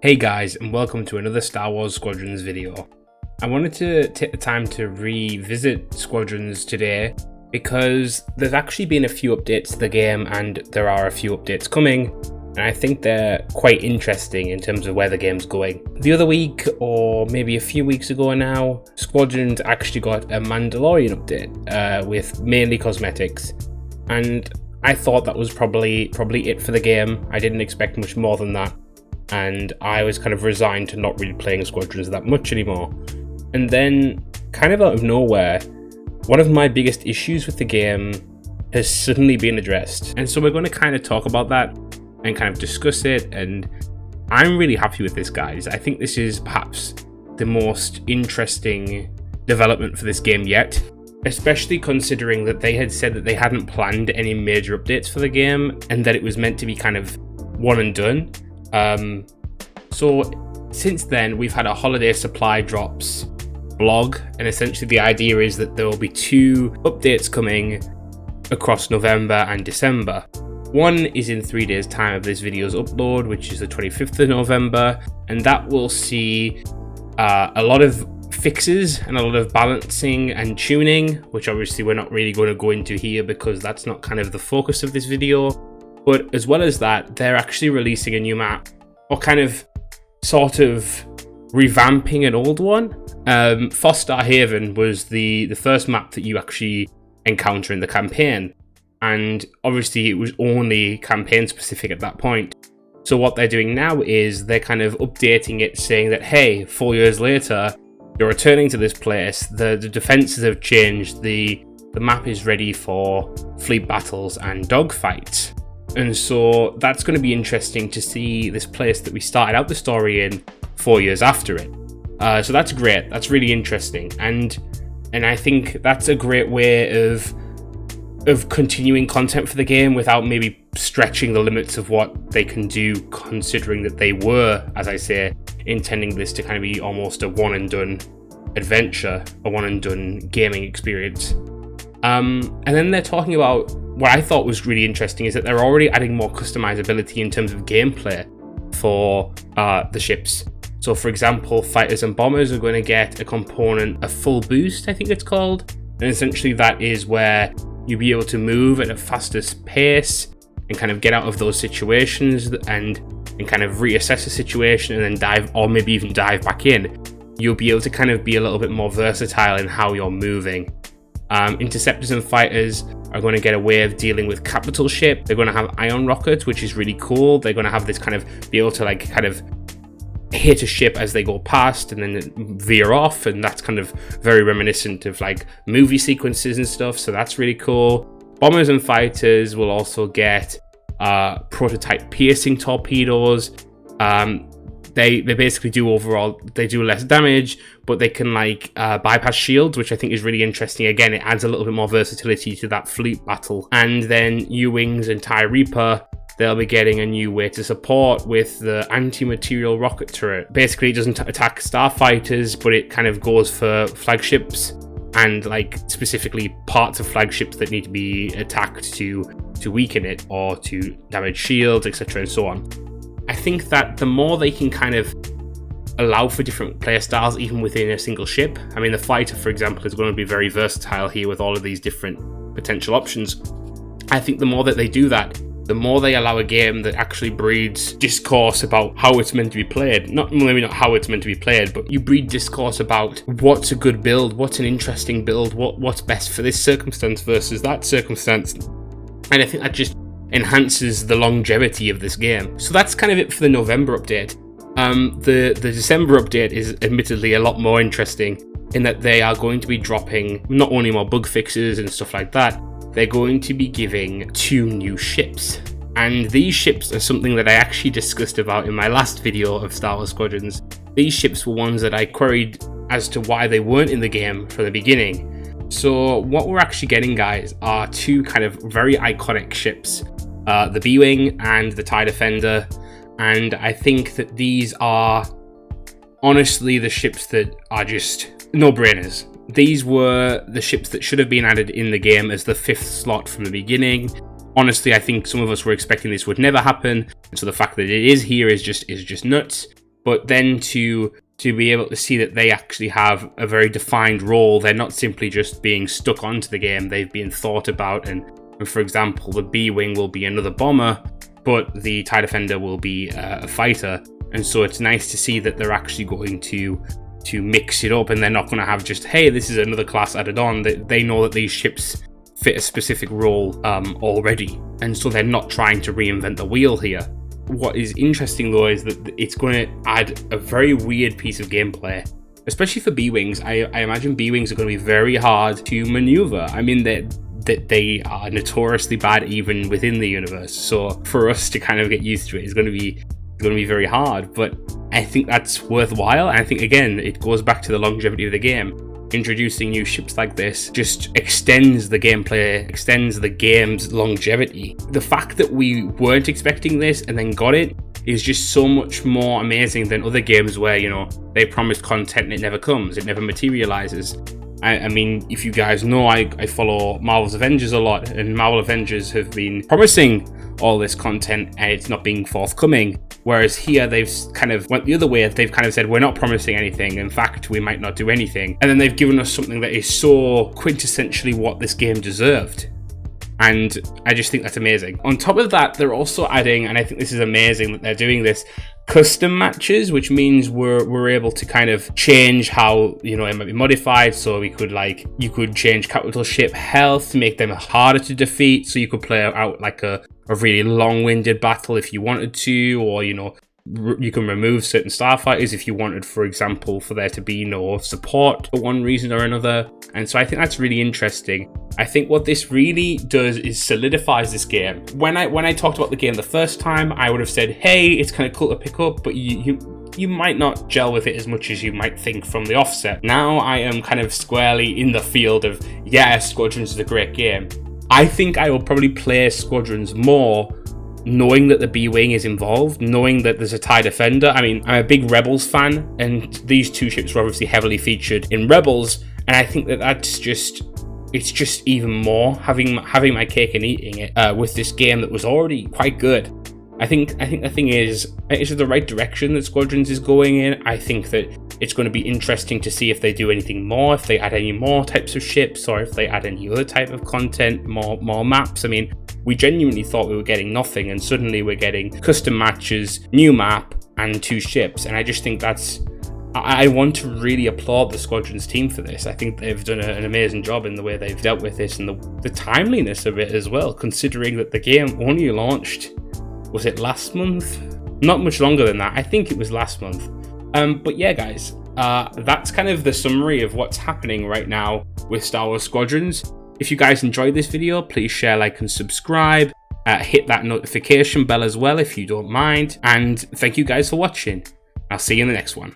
Hey guys, and welcome to another Star Wars Squadrons video. I wanted to take the time to revisit Squadrons today because there's actually been a few updates to the game and there are a few updates coming, and I think they're quite interesting in terms of where the game's going. The other week, or maybe a few weeks ago now, Squadrons actually got a Mandalorian update with mainly cosmetics, and I thought that was probably it for the game. I didn't expect much more than that. And I was kind of resigned to not really playing Squadrons that much anymore. And then, kind of out of nowhere, one of my biggest issues with the game has suddenly been addressed. And so we're going to kind of talk about that and kind of discuss it, and I'm really happy with this, guys. I think this is perhaps the most interesting development for this game yet, especially considering that they had said that they hadn't planned any major updates for the game and that it was meant to be kind of one and done. So since then we've had a holiday supply drops blog, and essentially the idea is that there will be two updates coming across November and December. One is in 3 days time of this video's upload, which is the 25th of November, and that will see a lot of fixes and a lot of balancing and tuning, which obviously we're not really going to go into here because that's not kind of the focus of this video. But as well as that, they're actually releasing a new map, or kind of sort of revamping an old one. Foster Haven was the first map that you actually encounter in the campaign, and obviously it was only campaign specific at that point. So what they're doing now is they're kind of updating it, saying that, hey, 4 years later, you're returning to this place, the defenses have changed, the map is ready for fleet battles and dogfights. And so that's going to be interesting to see this place that we started out the story in 4 years after it. So that's great. That's really interesting. And I think that's a great way of continuing content for the game without maybe stretching the limits of what they can do, considering that they were, as I say, intending this to kind of be almost a one and done adventure, a one and done gaming experience. And then they're talking about what I thought was really interesting is that they're already adding more customizability in terms of gameplay for the ships. So for example, fighters and bombers are going to get a component, a full boost, I think it's called. And essentially that is where you'll be able to move at a faster pace and kind of get out of those situations and kind of reassess the situation and then dive, or maybe even dive back in. You'll be able to kind of be a little bit more versatile in how you're moving. Interceptors and fighters are going to get a way of dealing with capital ship. They're going to have ion rockets, which is really cool. They're going to have this kind of be able to like kind of hit a ship as they go past and then veer off, and that's kind of very reminiscent of like movie sequences and stuff, so that's really cool. Bombers and fighters will also get prototype piercing torpedoes. They basically do less damage, but they can like bypass shields, which I think is really interesting. Again, it adds a little bit more versatility to that fleet battle. And then U-Wings and TIE Reaper, they'll be getting a new way to support with the anti-material rocket turret. Basically, it doesn't attack starfighters, but it kind of goes for flagships and like specifically parts of flagships that need to be attacked to weaken it or to damage shields, etc. and so on. I think that the more they can kind of allow for different playstyles even within a single ship. I mean, the fighter, for example, is going to be very versatile here with all of these different potential options. I think the more that they do that, the more they allow a game that actually breeds discourse about how it's meant to be played. Maybe not how it's meant to be played, but you breed discourse about what's a good build, what's an interesting build, what's best for this circumstance versus that circumstance. And I think that just enhances the longevity of this game. So that's kind of it for the November update. The December update is admittedly a lot more interesting in that they are going to be dropping not only more bug fixes and stuff like that, they're going to be giving 2 new ships. And these ships are something that I actually discussed about in my last video of Star Wars Squadrons. These ships were ones that I queried as to why they weren't in the game from the beginning. So what we're actually getting, guys, are 2 kind of very iconic ships. The B-Wing and the TIE Defender, and I think that these are honestly the ships that are just no-brainers. These were the ships that should have been added in the game as the 5th slot from the beginning. Honestly, I think some of us were expecting this would never happen, so the fact that it is here is just nuts. but then to be able to see that they actually have a very defined role. They're not simply just being stuck onto the game, they've been thought about, and for example, the B-Wing will be another bomber, but the TIE Defender will be a fighter. And so it's nice to see that they're actually going to mix it up, and they're not going to have just, hey, this is another class added on. They know that these ships fit a specific role already, and so they're not trying to reinvent the wheel here. What is interesting though is that it's going to add a very weird piece of gameplay, especially for B-Wings. I imagine B-Wings are going to be very hard to maneuver. I mean, they are notoriously bad even within the universe, so for us to kind of get used to it is going to be very hard, but I think that's worthwhile. And I think, again, it goes back to the longevity of the game. Introducing new ships like this just extends the gameplay, extends the game's longevity. The fact that we weren't expecting this and then got it is just so much more amazing than other games where, you know, they promised content and it never comes, it never materializes. I mean, if you guys know, I follow Marvel's Avengers a lot, and Marvel Avengers have been promising all this content and it's not being forthcoming. Whereas here, they've kind of went the other way. They've kind of said, we're not promising anything. In fact, we might not do anything. And then they've given us something that is so quintessentially what this game deserved. And I just think that's amazing. On top of that, they're also adding, and I think this is amazing that they're doing this, custom matches, which means we're able to kind of change how, you know, it might be modified. So we could, like, you could change capital ship health to make them harder to defeat. So you could play out like a really long-winded battle if you wanted to, or, you know, you can remove certain starfighters if you wanted, for example, for there to be no support for one reason or another. And so I think that's really interesting. I think what this really does is solidifies this game. When I talked about the game the first time, I would have said, hey, it's kind of cool to pick up, but you might not gel with it as much as you might think from the offset. Now I am kind of squarely in the field of, yeah, Squadrons is a great game. I think I will probably play Squadrons more knowing that the B-Wing is involved, knowing that there's a TIE Defender. I mean, I'm a big Rebels fan, and these two ships were obviously heavily featured in Rebels, and I think that it's just even more having my cake and eating it with this game that was already quite good. I think the thing is, it's the right direction that Squadrons is going in. I think that it's going to be interesting to see if they do anything more, if they add any more types of ships, or if they add any other type of content, more maps. I mean, we genuinely thought we were getting nothing, and suddenly we're getting custom matches, new map, and 2 ships. And I just think I want to really applaud the Squadrons team for this. I think they've done an amazing job in the way they've dealt with this, and the timeliness of it as well, considering that the game only launched, was it last month? Not much longer than that. I think it was last month. But yeah, guys, that's kind of the summary of what's happening right now with Star Wars Squadrons. If you guys enjoyed this video, please share, like, and subscribe. Hit that notification bell as well if you don't mind. And thank you guys for watching. I'll see you in the next one.